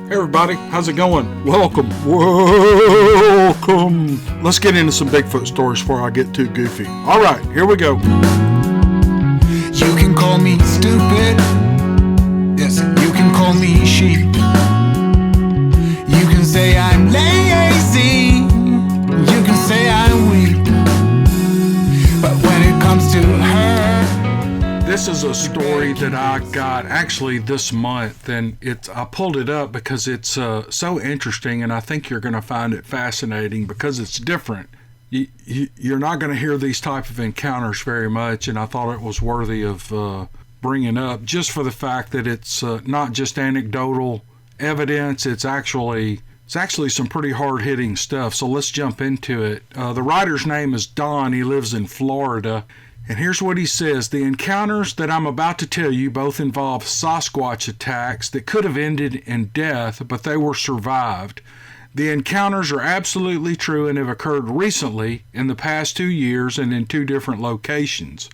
Hey everybody, how's it going? Welcome. Let's get into some Bigfoot stories before I get too goofy. Alright, here we go. You can call me stupid. Yes, you can call me sheep. You can say I'm lazy. You can say I'm weak. But when it comes to her, this is a story that I got actually this month, and I pulled it up because it's so interesting, and I think you're going to find it fascinating because it's different. You're not going to hear these type of encounters very much, and I thought it was worthy of bringing up just for the fact that it's not just anecdotal evidence. It's actually some pretty hard-hitting stuff. So let's jump into it. The writer's name is Don. He lives in Florida. And here's what he says. The encounters that I'm about to tell you both involve Sasquatch attacks that could have ended in death, but they were survived. The encounters are absolutely true and have occurred recently in the past 2 years and in 2 different locations.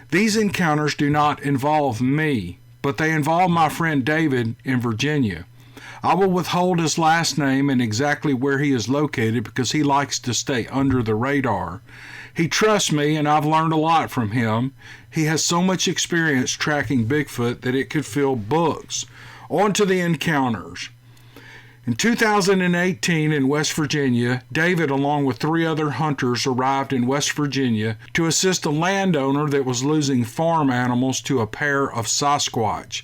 These encounters do not involve me, but they involve my friend David in Virginia. I will withhold his last name and exactly where he is located because he likes to stay under the radar. He trusts me, and I've learned a lot from him. He has so much experience tracking Bigfoot that it could fill books. On to the encounters. In 2018 in West Virginia, David, along with 3 other hunters, arrived in West Virginia to assist a landowner that was losing farm animals to a pair of Sasquatch.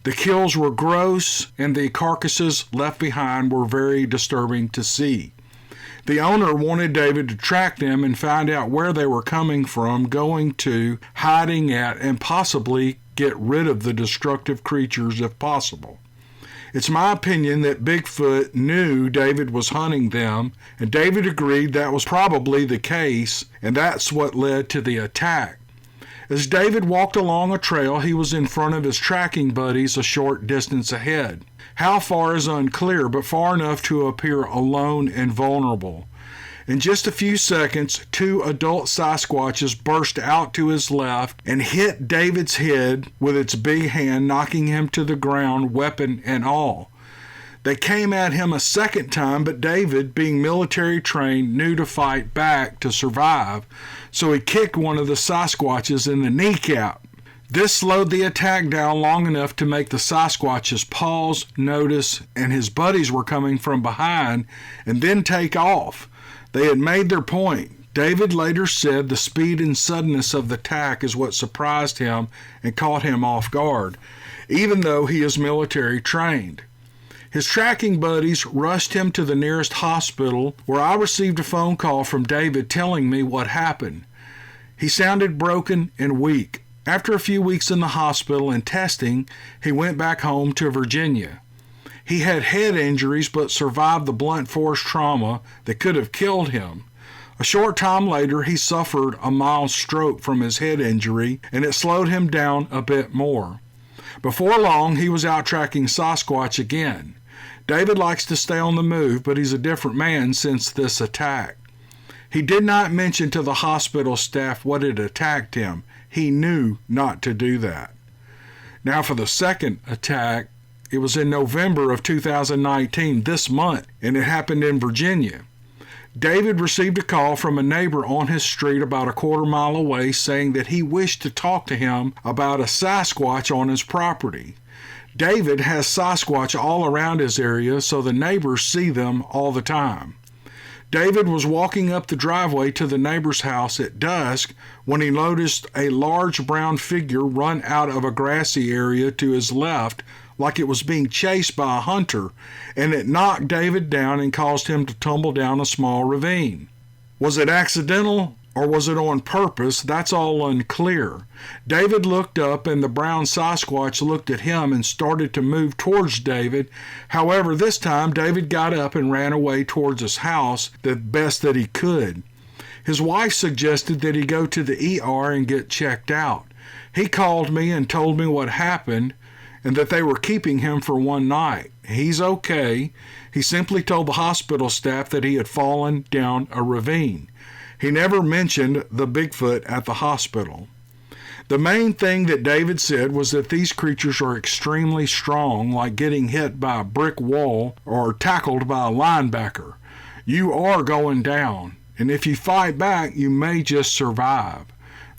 The kills were gross, and the carcasses left behind were very disturbing to see. The owner wanted David to track them and find out where they were coming from, going to, hiding at, and possibly get rid of the destructive creatures if possible. It's my opinion that Bigfoot knew David was hunting them, and David agreed that was probably the case, and that's what led to the attack. As David walked along a trail, he was in front of his tracking buddies a short distance ahead. How far is unclear, but far enough to appear alone and vulnerable. In just a few seconds, 2 adult Sasquatches burst out to his left and hit David's head with its big hand, knocking him to the ground, weapon and all. They came at him a second time, but David, being military trained, knew to fight back to survive, so he kicked one of the Sasquatches in the kneecap. This slowed the attack down long enough to make the Sasquatches pause, notice, and his buddies were coming from behind, and then take off. They had made their point. David later said the speed and suddenness of the attack is what surprised him and caught him off guard, even though he is military trained. His tracking buddies rushed him to the nearest hospital, where I received a phone call from David telling me what happened. He sounded broken and weak. After a few weeks in the hospital and testing, he went back home to Virginia. He had head injuries but survived the blunt force trauma that could have killed him. A short time later, he suffered a mild stroke from his head injury, and it slowed him down a bit more. Before long, he was out tracking Sasquatch again. David likes to stay on the move, but he's a different man since this attack. He did not mention to the hospital staff what had attacked him. He knew not to do that. Now for the second attack, it was in November of 2019, this month, and it happened in Virginia. David received a call from a neighbor on his street about a quarter-mile away saying that he wished to talk to him about a Sasquatch on his property. David has Sasquatch all around his area, so the neighbors see them all the time. David was walking up the driveway to the neighbor's house at dusk when he noticed a large brown figure run out of a grassy area to his left like it was being chased by a hunter, and it knocked David down and caused him to tumble down a small ravine. Was it accidental or was it on purpose? That's all unclear. David looked up and the brown Sasquatch looked at him and started to move towards David. However, this time David got up and ran away towards his house the best that he could. His wife suggested that he go to the ER and get checked out. He called me and told me what happened and that they were keeping him for one night. He's okay. He simply told the hospital staff that he had fallen down a ravine. He never mentioned the Bigfoot at the hospital. The main thing that David said was that these creatures are extremely strong, like getting hit by a brick wall or tackled by a linebacker. You are going down, and if you fight back, you may just survive.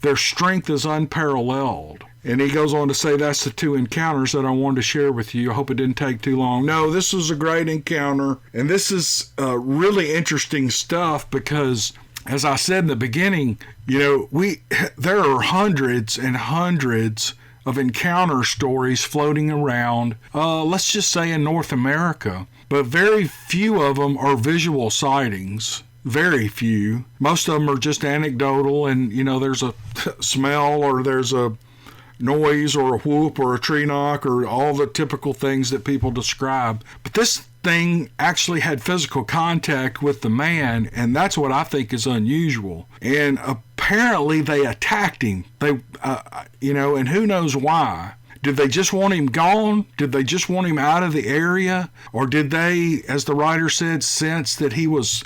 Their strength is unparalleled. And he goes on to say that's the two encounters that I wanted to share with you. I hope it didn't take too long. No, this was a great encounter. And this is really interesting stuff because, as I said in the beginning, there are hundreds and hundreds of encounter stories floating around, let's just say in North America. But very few of them are visual sightings. Very few. Most of them are just anecdotal and, there's a smell or there's a noise or a whoop or a tree knock or all the typical things that people describe. But this thing actually had physical contact with the man, and that's what I think is unusual. And apparently they attacked him. And who knows why. Did they just want him gone? Did they just want him out of the area? Or did they, as the writer said, sense that he was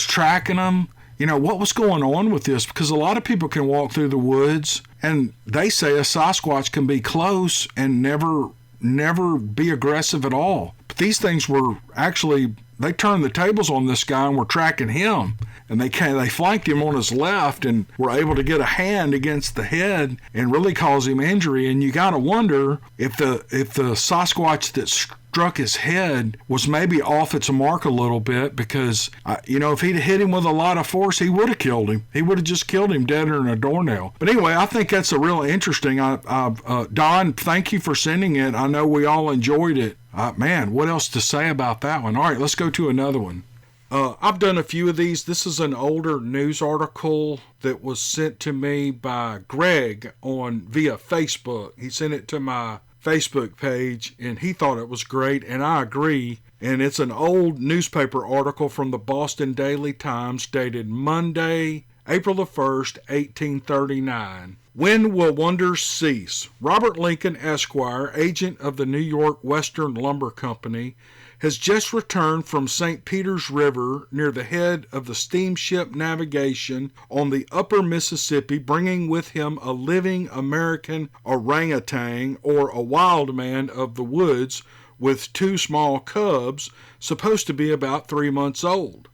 tracking them? What was going on with this? Because a lot of people can walk through the woods, and they say a Sasquatch can be close and never be aggressive at all. But these things were actually, they turned the tables on this guy and were tracking him. And they flanked him on his left and were able to get a hand against the head and really cause him injury. And you got to wonder if the Sasquatch that struck his head was maybe off its mark a little bit, because if he'd hit him with a lot of force, he would have killed him. He would have just killed him deader than a doornail. But anyway, I think that's a real interesting. Don, thank you for sending it. I know we all enjoyed it. Man, what else to say about that one? All right, let's go to another one. I've done a few of these. This is an older news article that was sent to me by Greg via Facebook. He sent it to my Facebook page, and he thought it was great, and I agree. And it's an old newspaper article from the Boston Daily Times dated Monday, April the 1st, 1839. When will wonders cease? Robert Lincoln, Esquire, agent of the New York Western Lumber Company, has just returned from St. Peter's River near the head of the steamship navigation on the upper Mississippi, bringing with him a living American orangutan, or a wild man of the woods, with two small cubs, supposed to be about 3 months old.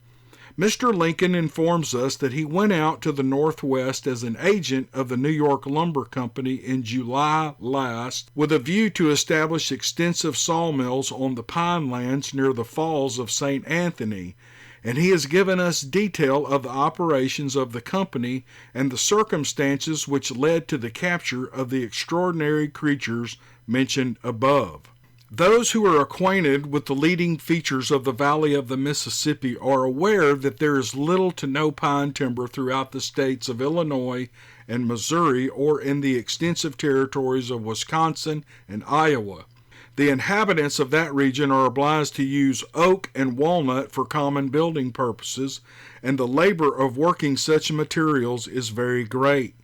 Mr. Lincoln informs us that he went out to the Northwest as an agent of the New York Lumber Company in July last, with a view to establish extensive sawmills on the pine lands near the Falls of St. Anthony, and he has given us detail of the operations of the company and the circumstances which led to the capture of the extraordinary creatures mentioned above. Those who are acquainted with the leading features of the Valley of the Mississippi are aware that there is little to no pine timber throughout the states of Illinois and Missouri, or in the extensive territories of Wisconsin and Iowa. The inhabitants of that region are obliged to use oak and walnut for common building purposes, and the labor of working such materials is very great.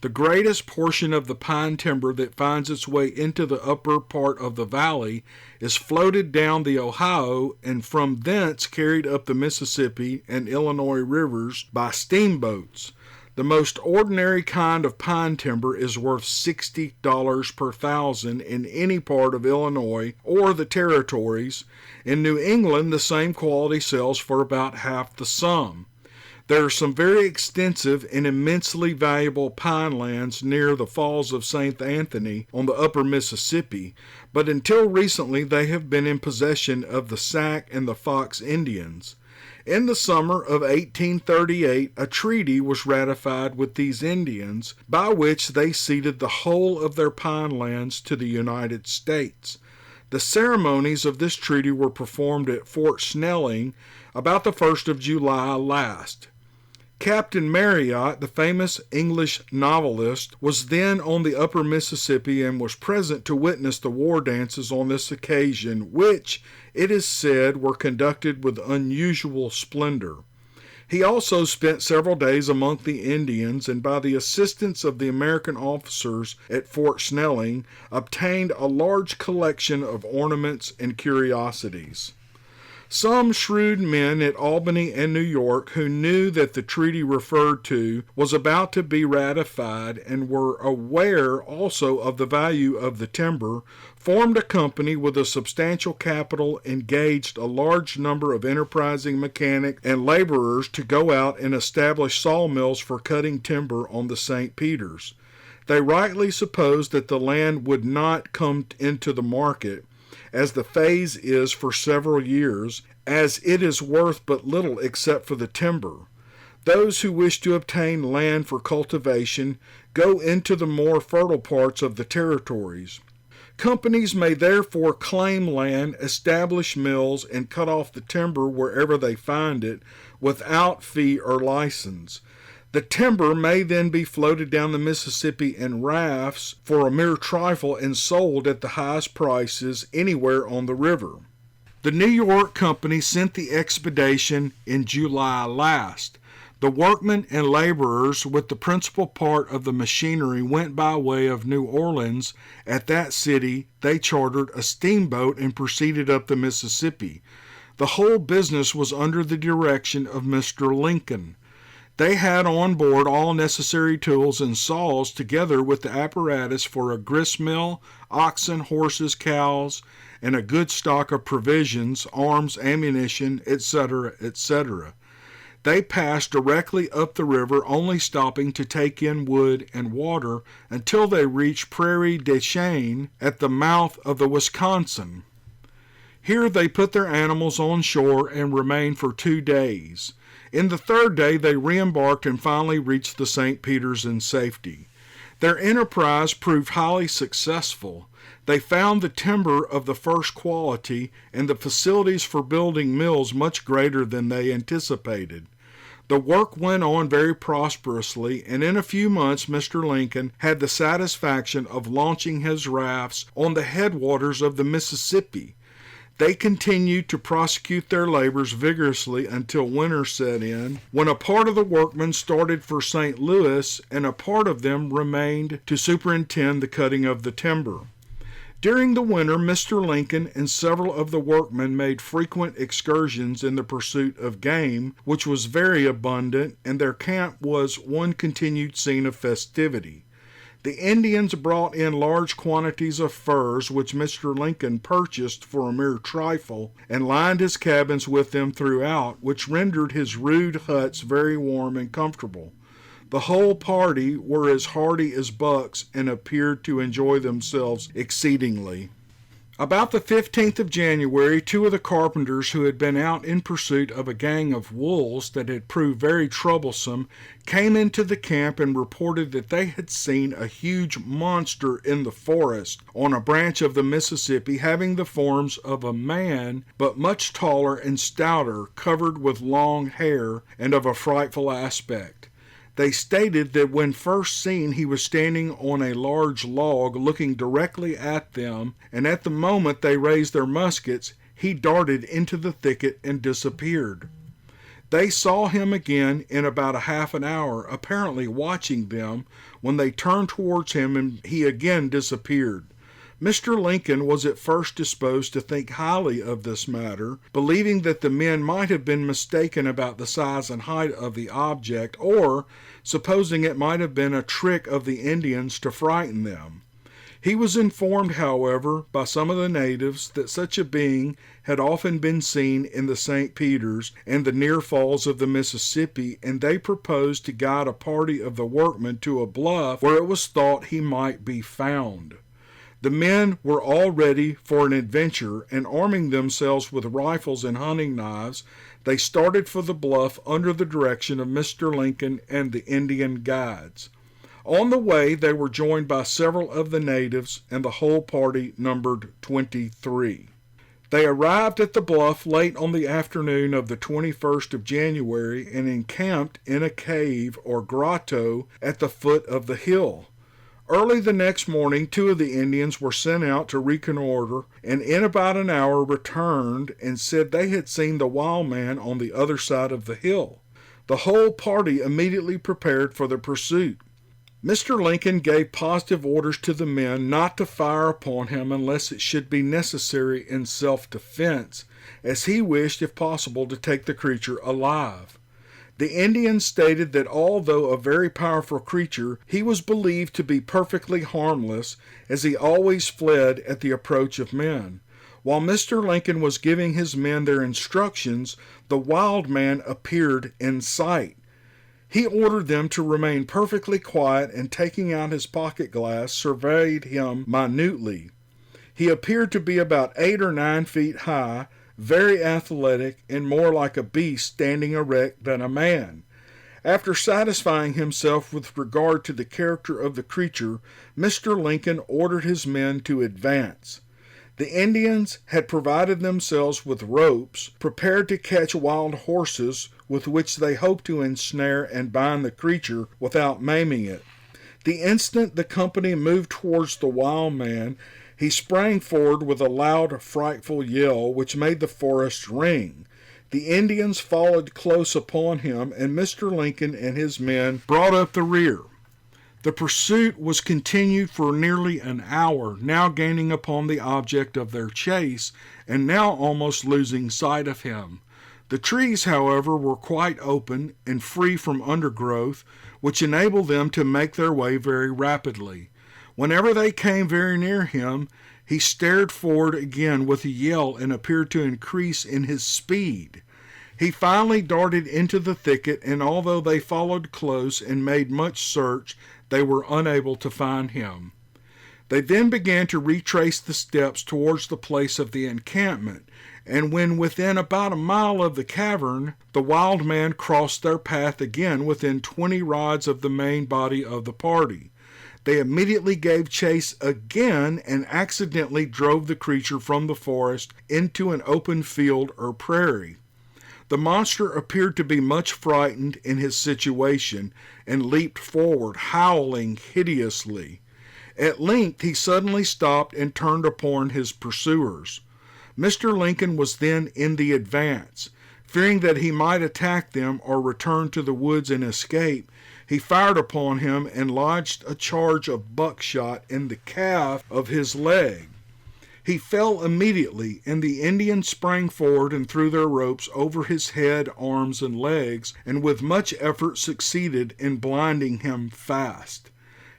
The greatest portion of the pine timber that finds its way into the upper part of the valley is floated down the Ohio and from thence carried up the Mississippi and Illinois rivers by steamboats. The most ordinary kind of pine timber is worth $60 per thousand in any part of Illinois or the territories. In New England, the same quality sells for about half the sum. There are some very extensive and immensely valuable pine lands near the Falls of St. Anthony on the upper Mississippi, but until recently they have been in possession of the Sac and the Fox Indians. In the summer of 1838, a treaty was ratified with these Indians, by which they ceded the whole of their pine lands to the United States. The ceremonies of this treaty were performed at Fort Snelling about the 1st of July last. Captain Marryat, the famous English novelist, was then on the upper Mississippi and was present to witness the war dances on this occasion, which, it is said, were conducted with unusual splendor. He also spent several days among the Indians, and by the assistance of the American officers at Fort Snelling, obtained a large collection of ornaments and curiosities. Some shrewd men at Albany and New York who knew that the treaty referred to was about to be ratified and were aware also of the value of the timber, formed a company with a substantial capital, engaged a large number of enterprising mechanics and laborers to go out and establish sawmills for cutting timber on the St. Peters. They rightly supposed that the land would not come into the market, as the phase is for several years, as it is worth but little except for the timber. Those who wish to obtain land for cultivation go into the more fertile parts of the territories. Companies may therefore claim land, establish mills, and cut off the timber wherever they find it, without fee or license. The timber may then be floated down the Mississippi in rafts for a mere trifle and sold at the highest prices anywhere on the river. The New York company sent the expedition in July last. The workmen and laborers with the principal part of the machinery went by way of New Orleans. At that city, they chartered a steamboat and proceeded up the Mississippi. The whole business was under the direction of Mr. Lincoln. They had on board all necessary tools and saws, together with the apparatus for a grist mill, oxen, horses, cows, and a good stock of provisions, arms, ammunition, etc., etc. They passed directly up the river, only stopping to take in wood and water until they reached Prairie des Chênes at the mouth of the Wisconsin. Here they put their animals on shore and remained for 2 days. In the third day they re-embarked and finally reached the St. Peters in safety. Their enterprise proved highly successful. They found the timber of the first quality and the facilities for building mills much greater than they anticipated. The work went on very prosperously, and in a few months Mr. Lincoln had the satisfaction of launching his rafts on the headwaters of the Mississippi. They continued to prosecute their labors vigorously until winter set in, when a part of the workmen started for St. Louis and a part of them remained to superintend the cutting of the timber. During the winter, Mr. Lincoln and several of the workmen made frequent excursions in the pursuit of game, which was very abundant, and their camp was one continued scene of festivity. The Indians brought in large quantities of furs, which Mr. Lincoln purchased for a mere trifle, and lined his cabins with them throughout, which rendered his rude huts very warm and comfortable. The whole party were as hardy as bucks and appeared to enjoy themselves exceedingly. About the 15th of January, 2 of the carpenters who had been out in pursuit of a gang of wolves that had proved very troublesome came into the camp and reported that they had seen a huge monster in the forest on a branch of the Mississippi, having the forms of a man, but much taller and stouter, covered with long hair, and of a frightful aspect. They stated that when first seen he was standing on a large log looking directly at them, and at the moment they raised their muskets, he darted into the thicket and disappeared. They saw him again in about a half an hour, apparently watching them, when they turned towards him and he again disappeared. Mr. Lincoln was at first disposed to think highly of this matter, believing that the men might have been mistaken about the size and height of the object, or supposing it might have been a trick of the Indians to frighten them. He was informed, however, by some of the natives that such a being had often been seen in the St. Peters and the near falls of the Mississippi, and they proposed to guide a party of the workmen to a bluff where it was thought he might be found. The men were all ready for an adventure, and arming themselves with rifles and hunting knives, they started for the bluff under the direction of Mr. Lincoln and the Indian guides. On the way, they were joined by several of the natives, and the whole party numbered 23. They arrived at the bluff late on the afternoon of the 21st of January and encamped in a cave or grotto at the foot of the hill. Early the next morning, 2 of the Indians were sent out to reconnoiter, and in about an hour returned and said they had seen the wild man on the other side of the hill. The whole party immediately prepared for the pursuit. Mr. Lincoln gave positive orders to the men not to fire upon him unless it should be necessary in self-defense, as he wished, if possible, to take the creature alive. The Indians stated that although a very powerful creature, he was believed to be perfectly harmless, as he always fled at the approach of men. While Mr. Lincoln was giving his men their instructions, the wild man appeared in sight. He ordered them to remain perfectly quiet, and taking out his pocket glass, surveyed him minutely. He appeared to be about 8 or 9 feet high, very athletic, and more like a beast standing erect than a man. After satisfying himself with regard to the character of the creature, Mr. Lincoln ordered his men to advance. The Indians had provided themselves with ropes, prepared to catch wild horses, with which they hoped to ensnare and bind the creature without maiming it. The instant the company moved towards the wild man, he sprang forward with a loud, frightful yell, which made the forest ring. The Indians followed close upon him, and Mr. Lincoln and his men brought up the rear. The pursuit was continued for nearly an hour, now gaining upon the object of their chase, and now almost losing sight of him. The trees, however, were quite open and free from undergrowth, which enabled them to make their way very rapidly. Whenever they came very near him, he stared forward again with a yell and appeared to increase in his speed. He finally darted into the thicket, and although they followed close and made much search, they were unable to find him. They then began to retrace the steps towards the place of the encampment, and when within about a mile of the cavern, the wild man crossed their path again within 20 rods of the main body of the party. They immediately gave chase again and accidentally drove the creature from the forest into an open field or prairie. The monster appeared to be much frightened in his situation and leaped forward, howling hideously. At length he suddenly stopped and turned upon his pursuers. Mr. Lincoln was then in the advance. Fearing that he might attack them or return to the woods and escape, he fired upon him and lodged a charge of buckshot in the calf of his leg. He fell immediately, and the Indians sprang forward and threw their ropes over his head, arms, and legs, and with much effort succeeded in blinding him fast.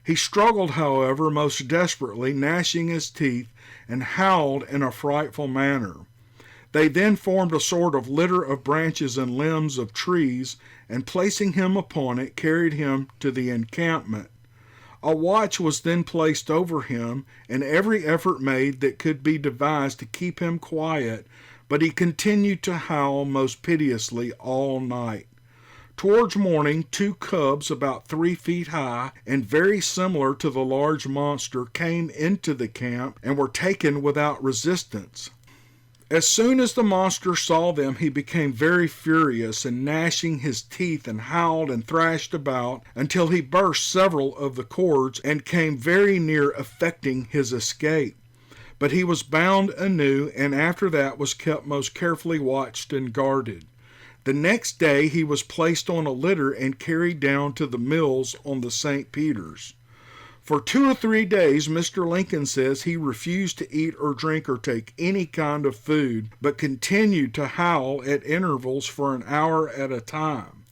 He struggled, however, most desperately, gnashing his teeth, and howled in a frightful manner. They then formed a sort of litter of branches and limbs of trees, and placing him upon it, carried him to the encampment. A watch was then placed over him, and every effort made that could be devised to keep him quiet, but he continued to howl most piteously all night. Towards morning, 2 cubs about 3 feet high and very similar to the large monster came into the camp and were taken without resistance. As soon as the monster saw them, he became very furious, and gnashing his teeth and howled and thrashed about until he burst several of the cords and came very near effecting his escape. But he was bound anew, and after that was kept most carefully watched and guarded. The next day he was placed on a litter and carried down to the mills on the St. Peter's. For 2 or 3 days, Mr. Lincoln says he refused to eat or drink or take any kind of food, but continued to howl at intervals for an hour at a time.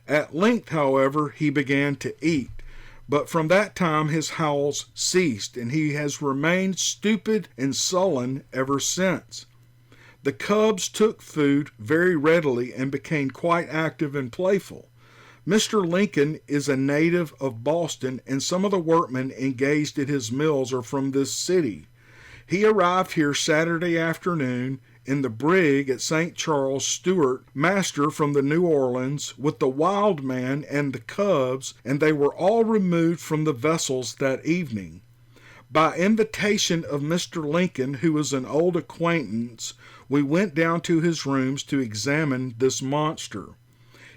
At length, however, he began to eat, but from that time his howls ceased, and he has remained stupid and sullen ever since. The cubs took food very readily and became quite active and playful. Mr. Lincoln is a native of Boston, and some of the workmen engaged at his mills are from this city. He arrived here Saturday afternoon in the brig at St. Charles Stewart, master from the New Orleans, with the wild man and the cubs, and they were all removed from the vessels that evening. By invitation of Mr. Lincoln, who is an old acquaintance, we went down to his rooms to examine this monster.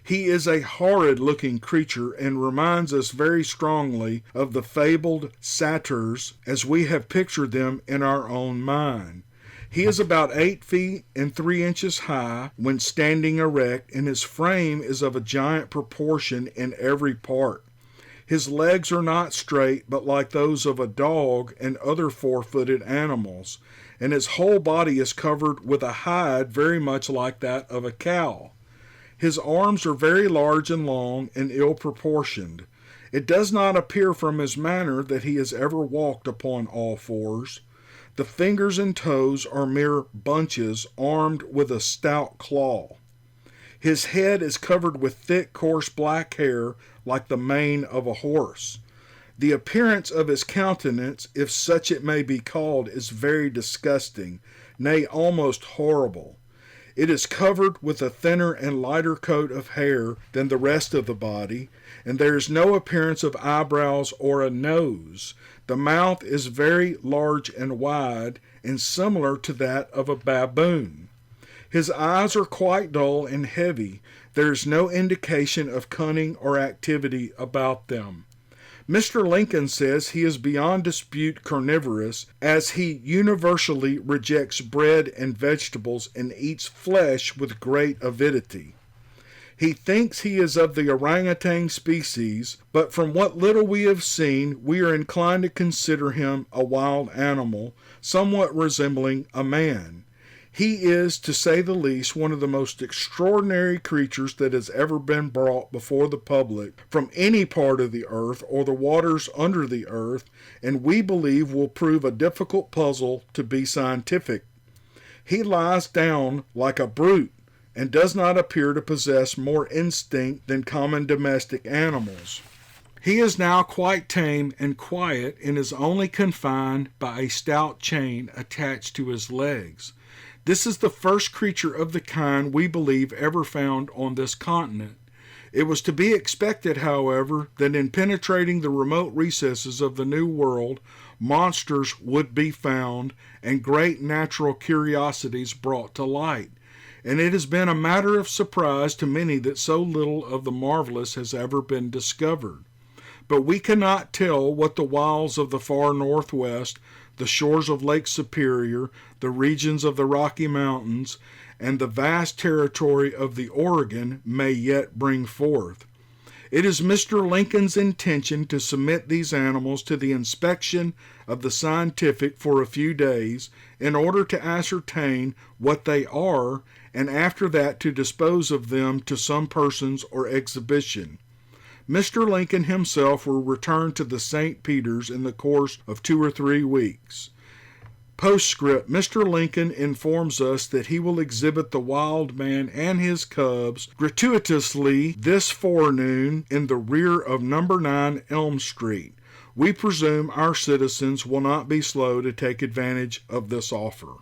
He is a horrid-looking creature and reminds us very strongly of the fabled satyrs as we have pictured them in our own mind. He is about 8 feet and 3 inches high when standing erect, and his frame is of a giant proportion in every part. His legs are not straight, but like those of a dog and other 4-footed animals, and his whole body is covered with a hide very much like that of a cow. His arms are very large and long and ill-proportioned. It does not appear from his manner that he has ever walked upon all fours. The fingers and toes are mere bunches armed with a stout claw. His head is covered with thick, coarse black hair like the mane of a horse. The appearance of his countenance, if such it may be called, is very disgusting, nay, almost horrible. It is covered with a thinner and lighter coat of hair than the rest of the body, and there is no appearance of eyebrows or a nose. The mouth is very large and wide, and similar to that of a baboon. His eyes are quite dull and heavy. There is no indication of cunning or activity about them. Mr. Lincoln says he is beyond dispute carnivorous, as he universally rejects bread and vegetables and eats flesh with great avidity. He thinks he is of the orangutan species, but from what little we have seen, we are inclined to consider him a wild animal, somewhat resembling a man. He is, to say the least, one of the most extraordinary creatures that has ever been brought before the public from any part of the earth or the waters under the earth, and we believe will prove a difficult puzzle to be scientific. He lies down like a brute, and does not appear to possess more instinct than common domestic animals. He is now quite tame and quiet, and is only confined by a stout chain attached to his legs. This is the first creature of the kind we believe ever found on this continent. It was to be expected, however, that in penetrating the remote recesses of the New World, monsters would be found and great natural curiosities brought to light. And it has been a matter of surprise to many that so little of the marvelous has ever been discovered. But we cannot tell what the wilds of the far northwest, the shores of Lake Superior, the regions of the Rocky Mountains, and the vast territory of the Oregon may yet bring forth. It is Mr. Lincoln's intention to submit these animals to the inspection of the scientific for a few days in order to ascertain what they are, and after that to dispose of them to some persons or exhibition. Mr. Lincoln himself will return to the St. Peter's in the course of 2 or 3 weeks. Postscript: Mr. Lincoln informs us that he will exhibit the wild man and his cubs gratuitously this forenoon in the rear of No. 9 Elm Street. We presume our citizens will not be slow to take advantage of this offer.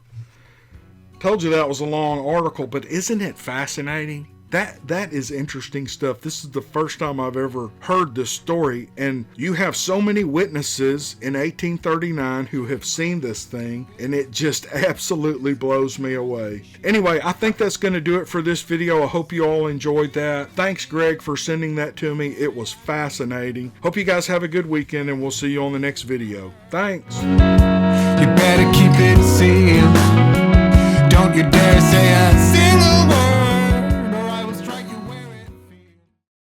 Told you that was a long article, but isn't it fascinating? That is interesting stuff. This is the first time I've ever heard this story, and you have so many witnesses in 1839 who have seen this thing, and it just absolutely blows me away. Anyway, I think that's going to do it for this video. I hope you all enjoyed that. Thanks, Greg, for sending that to me. It was fascinating. Hope you guys have a good weekend, and we'll see you on the next video. Thanks. You better keep it sealed.